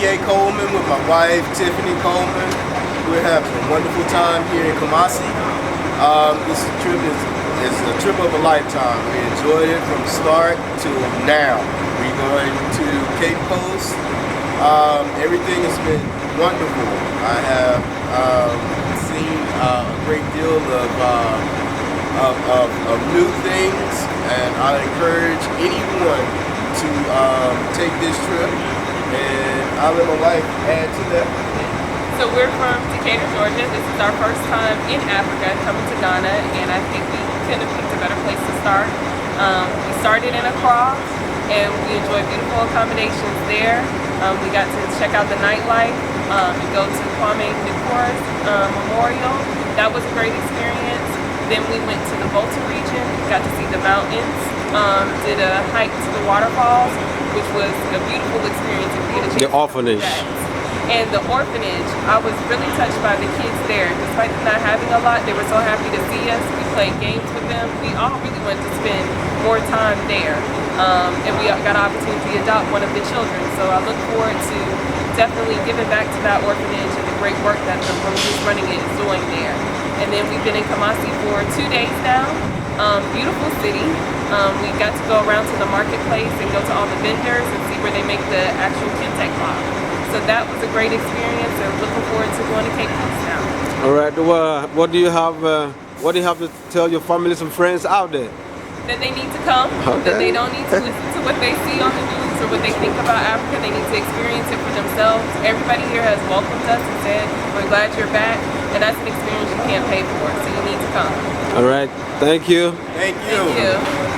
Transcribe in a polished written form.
T.A. Coleman with my wife, Tiffany Coleman. We're having a wonderful time here in Kumasi. This trip is a trip of a lifetime. We enjoyed it from start to now. We're going to Cape Coast. Everything has been wonderful. I have seen a great deal of new things, and I encourage anyone to take this trip, and I'll let my wife add to that. So we're from Decatur, Georgia. This is our first time in Africa coming to Ghana, and I think we couldn't have picked a better place to start. We started in Accra, and we enjoyed beautiful accommodations there. We got to check out the nightlife, and go to Kwame Nkrumah's memorial. That was a great experience. Then we went to the Volta region, got to see the mountains, did a hike to the waterfalls, which was a beautiful experience. If we had a chance The orphanage. And the orphanage, I was really touched by the kids there. Despite them not having a lot, they were so happy to see us. We played games with them. We all really wanted to spend more time there. And we got an opportunity to adopt one of the children. So I look forward to definitely giving back to that orphanage and the great work that the woman who's running it is doing there. And then we've been in Kumasi for 2 days now. Beautiful city. We got to go around to the marketplace and go to all the vendors and see where they make the actual kente cloth. So that was a great experience, and looking forward to going to Cape Coast now. All right. Well, what do you have to tell your families and friends out there? That they need to come, that they don't need to listen to what they see on the news or what they think about Africa. They need to experience it for themselves. Everybody here has welcomed us and said, we're glad you're back, and that's an experience you can't pay for, so you need to come. All right. Thank you. Thank you. Thank you.